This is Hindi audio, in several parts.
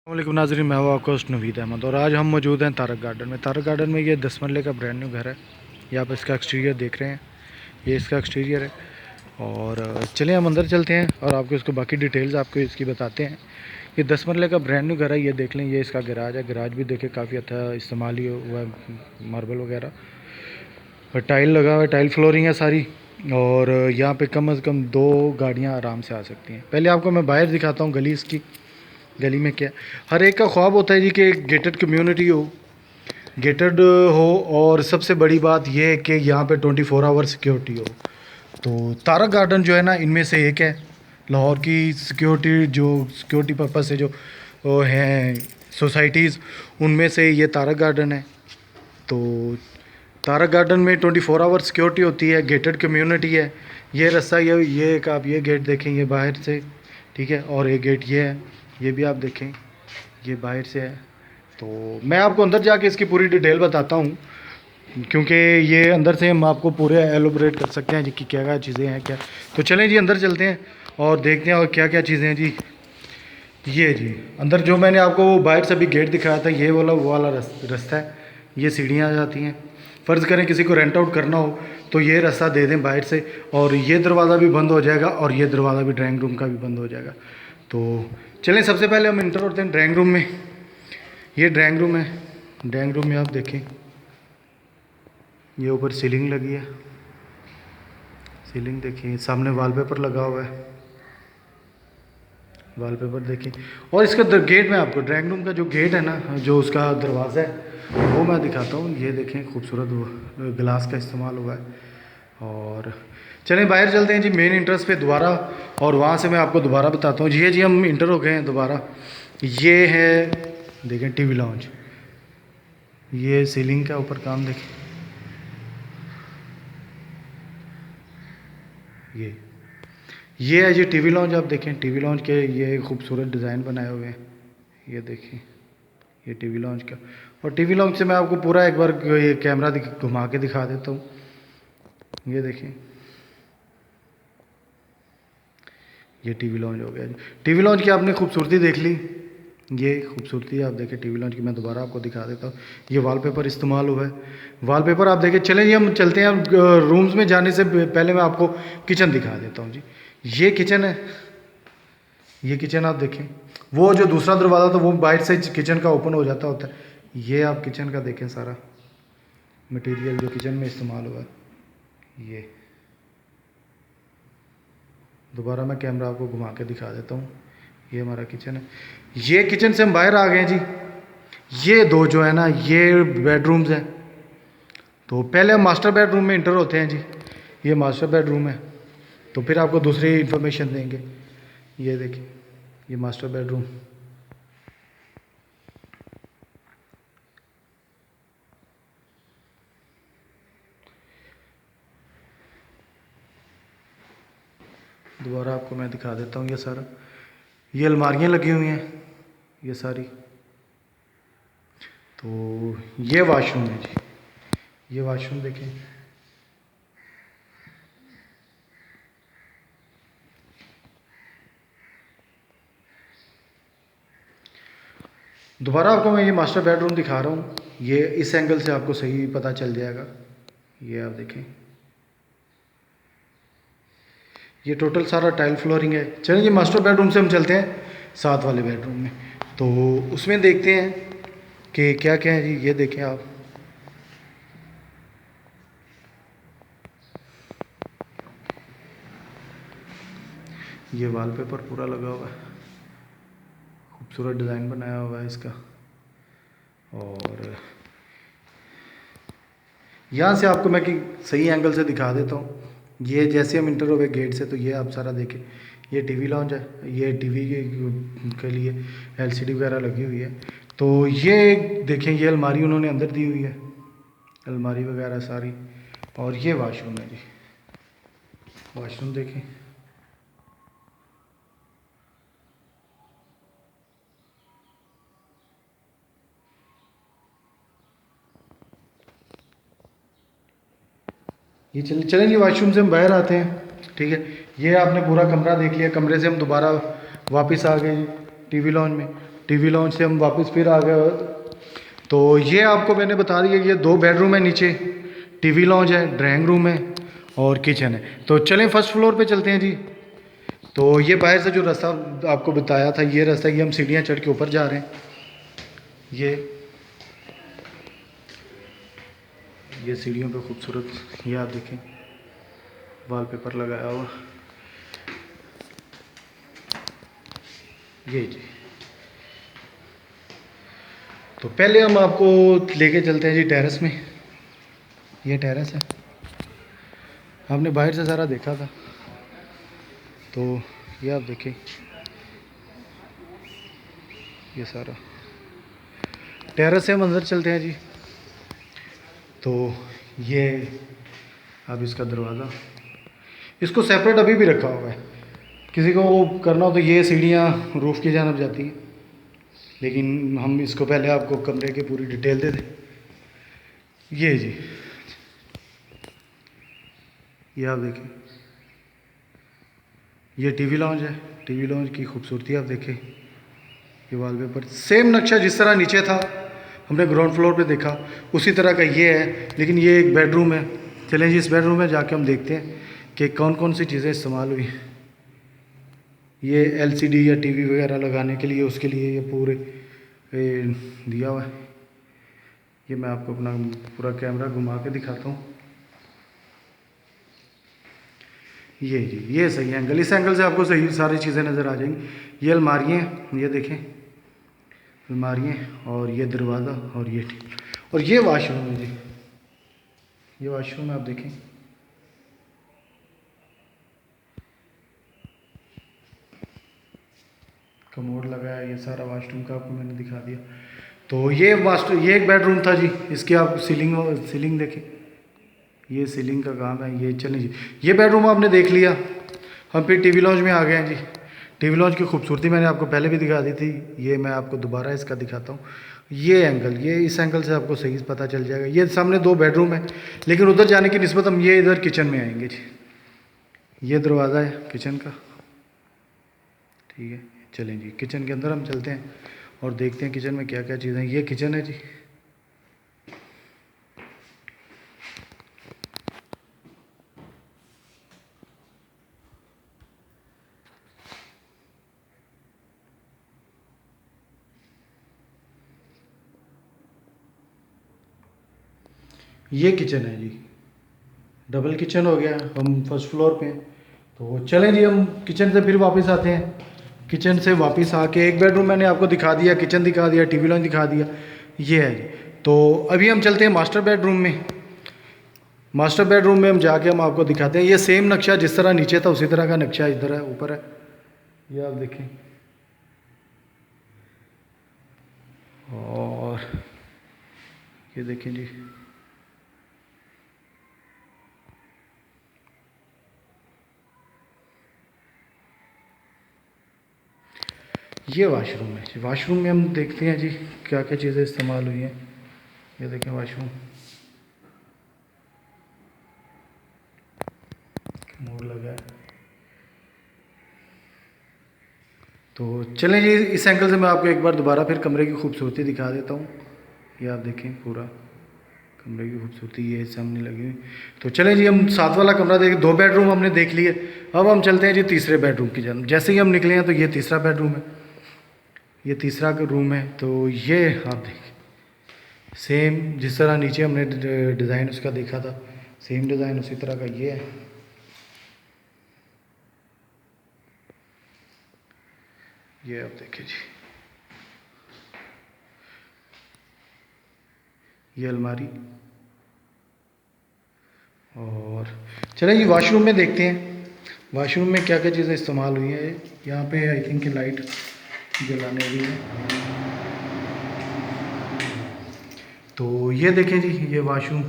वालेकुम नाज़रीन, मैं हूं आपका होस्ट नवीद अहमद और आज हम मौजूद हैं तारक गार्डन में। तारक गार्डन में ये 10 मरले का ब्रांड न्यू घर है। ये आप इसका एक्सटीरियर देख रहे हैं, ये इसका एक्सटीरियर है। और चलिए हम अंदर चलते हैं और आपको इसको बाकी डिटेल्स आपको इसकी बताते हैं। ये 10 मरले का ब्रांड न्यू घर है, ये देख लें। ये इसका गैराज है, गैराज भी देखें काफ़ी अच्छा इस्तेमाल ही हुआ है, मार्बल वगैरह और टाइल लगा हुआ है, टाइल फ्लोरिंग है सारी। और यहाँ पे कम से कम 2 गाड़ियाँ आराम से आ सकती हैं। पहले आपको मैं बाहर दिखाता हूँ गली इसकी। गली में क्या, हर एक का ख्वाब होता है जी कि गेटेड कम्युनिटी हो, गेटेड हो। और सबसे बड़ी बात यह है कि यहाँ पे 24 आवर सिक्योरिटी हो। तो तारक गार्डन जो है ना, इनमें से एक है। लाहौर की सिक्योरिटी, जो सिक्योरिटी पर्पस से जो हैं सोसाइटीज़, उनमें से ये तारक गार्डन है। तो तारक गार्डन में 24 आवर सिक्योरिटी होती है, गेटेड कम्युनिटी है। ये रास्ता, ये एक आप ये गेट देखें, ये बाहर से, ठीक है। और एक गेट ये है, ये भी आप देखें, ये बाहर से है। तो मैं आपको अंदर जाके इसकी पूरी डिटेल बताता हूँ, क्योंकि ये अंदर से हम आपको पूरे एलोबरेट कर सकते हैं जी कि क्या क्या चीज़ें हैं क्या। तो चलें जी अंदर चलते हैं और देखते हैं और क्या क्या चीज़ें हैं जी। ये जी अंदर जो मैंने आपको बाहर से भी गेट दिखाया था, ये वाला वो वाला रास्ता है। ये सीढ़ियाँ आ जाती हैं। फ़र्ज़ करें किसी को रेंट आउट करना हो तो ये रास्ता दे दें बाहर से, और ये दरवाज़ा भी बंद हो जाएगा और ये दरवाज़ा भी ड्राइंग रूम का भी बंद हो जाएगा। तो चलें सबसे पहले हम इंटर होते हैं ड्राइंग रूम में। ये ड्राइंग रूम है। ड्राइंग रूम में आप देखें, ये ऊपर सीलिंग लगी है। सीलिंग देखिए, सामने वॉलपेपर लगा हुआ है, वॉलपेपर देखिए। और इसका गेट में आपको ड्राइंग रूम का जो गेट है ना, जो उसका दरवाज़ा है वो मैं दिखाता हूँ। ये देखें, खूबसूरत ग्लास का इस्तेमाल हुआ है। और चलें बाहर चलते हैं जी मेन इंट्रेंस पे दोबारा, और वहाँ से मैं आपको दोबारा बताता हूँ। ये जी हम इंटर हो गए हैं दोबारा। ये है, देखें, टीवी लॉन्च। ये सीलिंग का ऊपर काम देखें, ये है जी टीवी लॉन्च। आप देखें टीवी लॉन्च के ये खूबसूरत डिज़ाइन बनाए हुए हैं। ये देखिए, ये टीवी लॉन्च का। और टीवी लॉन्च से मैं आपको पूरा एक बार ये कैमरा घुमा के दिखा देता हूँ। ये देखिए, ये टीवी लॉन्च हो गया जी। टीवी लॉन्च की आपने खूबसूरती देख ली, ये खूबसूरती आप देखें टीवी लॉन्च की। मैं दोबारा आपको दिखा देता हूँ। ये वॉलपेपर इस्तेमाल हुआ है, वॉलपेपर आप देखें। चलें जी हम चलते हैं रूम्स में जाने से पहले मैं आपको किचन दिखा देता हूँ जी। ये किचन है, ये किचन आप देखें। वो जो दूसरा दरवाज़ा था वो बाहर से किचन का ओपन हो जाता होता है। ये आप किचन का देखें, सारा मटेरियल जो किचन में इस्तेमाल हुआ है। ये दोबारा मैं कैमरा आपको घुमा के दिखा देता हूँ। ये हमारा किचन है। ये किचन से हम बाहर आ गए हैं जी। ये दो जो है ना, ये बेडरूम्स हैं। तो पहले हम मास्टर बेडरूम में इंटर होते हैं जी। ये मास्टर बेडरूम है, तो फिर आपको दूसरी इन्फॉर्मेशन देंगे। ये देखिए, ये मास्टर बेडरूम। दोबारा आपको मैं दिखा देता हूँ। ये सारा, ये अलमारियाँ लगी हुई हैं ये सारी। तो ये वाशरूम है जी। ये वाशरूम देखें, दोबारा आपको मैं ये मास्टर बेडरूम दिखा रहा हूँ। ये इस एंगल से आपको सही पता चल जाएगा। ये आप देखें, ये टोटल सारा टाइल फ्लोरिंग है। चलिए ये मास्टर बेडरूम से हम चलते हैं साथ वाले बेडरूम में। तो उसमें देखते हैं कि क्या क्या है जी। ये देखें आप, ये वॉलपेपर पूरा लगा हुआ है, खूबसूरत डिज़ाइन बनाया हुआ है इसका। और यहाँ से आपको मैं कि सही एंगल से दिखा देता हूँ। ये जैसे हम इंटर हो गए गेट से, तो ये आप सारा देखें। ये टीवी लॉन्च है, ये टीवी के लिए एलसीडी वगैरह लगी हुई है। तो ये देखें, ये अलमारी उन्होंने अंदर दी हुई है, अलमारी वगैरह सारी। और ये वाशरूम है जी। वाशरूम देखें, ये चलें जी वाशरूम से हम बाहर आते हैं, ठीक है। ये आपने पूरा कमरा देख लिया। कमरे से हम दोबारा वापस आ गए टीवी लॉन्च में। टीवी लॉन्च से हम वापस फिर आ गए। तो ये आपको मैंने बता दिया कि ये 2 बेडरूम है, नीचे टीवी लॉन्च है, ड्राइंग रूम है और किचन है। तो चलें फर्स्ट फ्लोर पे चलते हैं जी। तो ये बाहर से जो रास्ता आपको बताया था, ये रास्ता कि हम सीढ़ियाँ चढ़ के ऊपर जा रहे हैं। ये सीढ़ियों पे खूबसूरत, ये आप देखें वॉलपेपर लगाया हुआ, ये जी। तो पहले हम आपको लेके चलते हैं जी टेरेस में। ये टेरेस है, आपने बाहर से सारा देखा था, तो ये आप देखें ये सारा टेरेस से हम अंदर चलते हैं जी। तो ये अब इसका दरवाज़ा, इसको सेपरेट अभी भी रखा हुआ है, किसी को वो करना हो तो ये सीढ़ियाँ रूफ़ की जानब जाती हैं, लेकिन हम इसको पहले आपको कमरे की पूरी डिटेल दे दें। ये जी, ये आप देखें, ये टीवी लॉन्च है। टीवी लॉन्च की खूबसूरती आप देखें, ये वॉलपेपर सेम नक्शा जिस तरह नीचे था हमने ग्राउंड फ्लोर पे देखा उसी तरह का ये है, लेकिन ये एक बेडरूम है। चलें जी इस बेडरूम में जाके हम देखते हैं कि कौन कौन सी चीज़ें इस्तेमाल हुई। ये एलसीडी या टीवी वगैरह लगाने के लिए, उसके लिए ये पूरे दिया हुआ है। ये मैं आपको अपना पूरा कैमरा घुमा के दिखाता हूँ। ये जी, ये सही एंगल, इस एंगल से आपको सही सारी चीज़ें नज़र आ जाएंगी। ये अलमारियाँ हैं, ये देखें अलमारियाँ, और ये दरवाज़ा, और ये वाशरूम है जी। ये वाशरूम है, आप देखें कमोड लगा है, ये सारा वाशरूम का आपको मैंने दिखा दिया। तो ये एक बेडरूम था जी, इसकी आप सीलिंग देखें, ये सीलिंग का काम है। ये चलें जी, ये बेडरूम आपने देख लिया। हम फिर टीवी लॉन्च में आ गए हैं जी। टीवी लॉन्च की खूबसूरती मैंने आपको पहले भी दिखा दी थी, ये मैं आपको दोबारा इसका दिखाता हूँ। ये एंगल, ये इस एंगल से आपको सही पता चल जाएगा। ये सामने 2 बेडरूम है, लेकिन उधर जाने की निस्बत हम ये इधर किचन में आएंगे जी। ये दरवाज़ा है किचन का, ठीक है। चलें जी किचन के अंदर हम चलते हैं और देखते हैं किचन में क्या क्या चीज़ें हैं। ये किचन है जी। ये किचन है जी, डबल किचन हो गया। हम फर्स्ट फ्लोर पे हैं, तो चलें जी हम किचन से फिर वापस आते हैं। किचन से वापस आके एक बेडरूम मैंने आपको दिखा दिया, किचन दिखा दिया, टीवी लॉन्च दिखा दिया, ये है जी। तो अभी हम चलते हैं मास्टर बेडरूम में। मास्टर बेडरूम में हम जाके हम आपको दिखाते हैं। ये सेम नक्शा जिस तरह नीचे था उसी तरह का नक्शा इधर है, ऊपर है, ये आप देखें। और ये देखें जी, ये वाशरूम है जी। वाशरूम में हम देखते हैं जी क्या क्या चीज़ें इस्तेमाल हुई हैं। ये देखें वाशरूम, मोड़ लगा है। तो चलें जी इस एंगल से मैं आपको एक बार दोबारा फिर कमरे की खूबसूरती दिखा देता हूँ। ये आप देखें पूरा कमरे की खूबसूरती ये सामने लगी हुई। तो चलें जी हम 7 वाला कमरा देखें। 2 बेडरूम हमने देख लिए, अब हम चलते हैं जी तीसरे बेडरूम की जानब। जैसे ही हम निकले हैं तो ये तीसरा बेडरूम है, ये तीसरा रूम है। तो ये आप देखें सेम जिस तरह नीचे हमने डिज़ाइन उसका देखा था, सेम डिज़ाइन उसी तरह का ये है। ये आप देखिए जी, ये अलमारी। और चलें जी वॉशरूम में देखते हैं, वॉशरूम में क्या क्या चीज़ें इस्तेमाल हुई हैं। यहाँ पे आई थिंक लाइट जलाने भी है। तो ये देखें जी, ये वॉशरूम,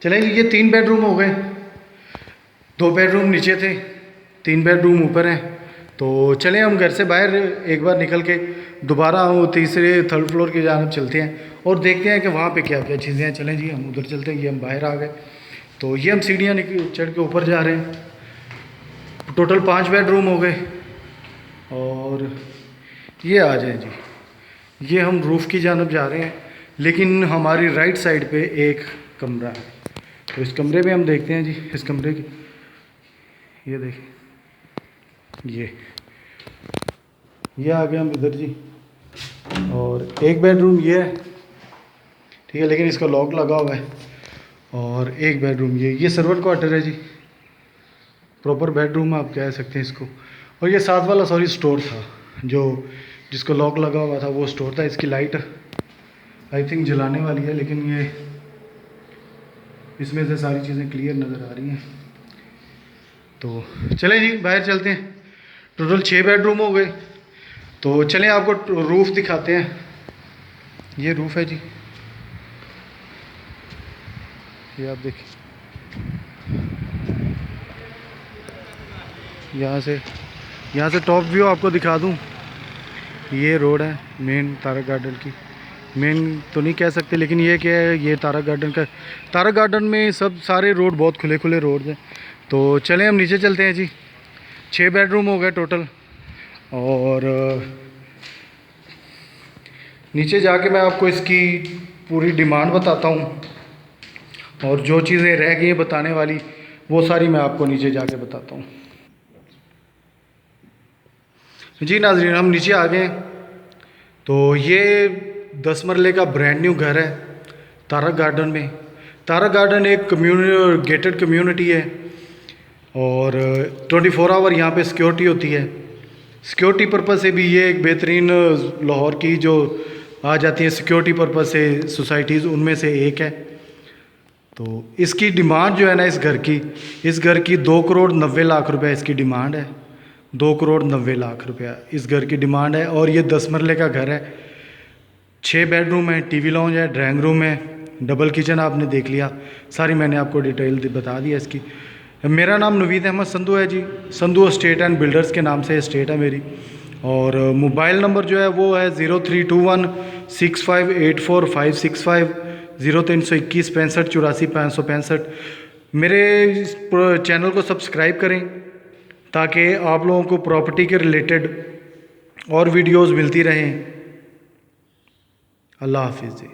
चलें जी ये 3 बेडरूम हो गए। 2 बेडरूम नीचे थे, 3 बेडरूम ऊपर हैं। तो चलें हम घर से बाहर एक बार निकल के दोबारा हम तीसरे थर्ड फ्लोर की जानब चलते हैं और देखते हैं कि वहाँ पे क्या क्या चीज़ें हैं। चलें जी हम उधर चलते हैं। ये हम बाहर आ गए। तो ये हम सीढ़ियाँ चढ़ के ऊपर जा रहे हैं। टोटल 5 बेडरूम हो गए। और ये आ जाए जी, ये हम रूफ़ की जानब जा रहे हैं, लेकिन हमारी राइट साइड पे एक कमरा है। तो इस कमरे में हम देखते हैं जी, इस कमरे की ये देखें, ये आ गए हम इधर जी। और एक बेडरूम ये है, ठीक है, लेकिन इसका लॉक लगा हुआ है। और एक बेडरूम ये सर्वेंट क्वार्टर है जी, प्रॉपर बेडरूम आप कह सकते हैं इसको। और ये साथ वाला सॉरी स्टोर था, जो जिसको लॉक लगा हुआ था वो स्टोर था। इसकी लाइट आई थिंक जलाने वाली है, लेकिन ये इसमें से सारी चीज़ें क्लियर नज़र आ रही हैं। तो चलें जी बाहर चलते हैं। टोटल 6 बेडरूम हो गए। तो चलें आपको रूफ़ दिखाते हैं। ये रूफ़ है जी, ये आप देखिए, यहाँ से टॉप व्यू आपको दिखा दूँ। ये रोड है मेन तारक गार्डन की, मेन तो नहीं कह सकते, लेकिन ये क्या है, ये तारक गार्डन का, तारक गार्डन में सब सारे रोड बहुत खुले खुले रोड हैं। तो चलें हम नीचे चलते हैं जी। 6 बेडरूम हो गए टोटल। और नीचे जाके मैं आपको इसकी पूरी डिमांड बताता हूँ, और जो चीज़ें रह गई हैं बताने वाली वो सारी मैं आपको नीचे जाके बताता हूँ। जी नाज़रीन, हम नीचे आ गए। तो ये 10 मरले का ब्रांड न्यू घर है तारक गार्डन में। तारक गार्डन एक गेटेड कम्युनिटी है, और 24 आवर यहाँ पे सिक्योरिटी होती है। सिक्योरिटी पर्पज़ से भी ये एक बेहतरीन लाहौर की जो आ जाती है सिक्योरिटी पर्पज़ से सोसाइटीज़, उनमें से एक है। तो इसकी डिमांड जो है ना, इस घर की 2 करोड़ 90 लाख रुपए इसकी डिमांड है। 2 करोड़ 90 लाख रुपया इस घर की डिमांड है। और ये 10 मरले का घर है, 6 बेडरूम है, टीवी लॉन्ज है, ड्राइंग रूम है, डबल किचन आपने देख लिया, सारी मैंने आपको डिटेल बता दी है इसकी। मेरा नाम नवीद अहमद संधू है जी, संधू एस्टेट एंड बिल्डर्स के नाम से एस्टेट है मेरी। और मोबाइल नंबर जो है वो है 0321 6584 0321 65 84 565। मेरे चैनल को सब्सक्राइब करें ताकि आप लोगों को प्रॉपर्टी के रिलेटेड और वीडियोस मिलती रहें। अल्लाह हाफिज़ जी।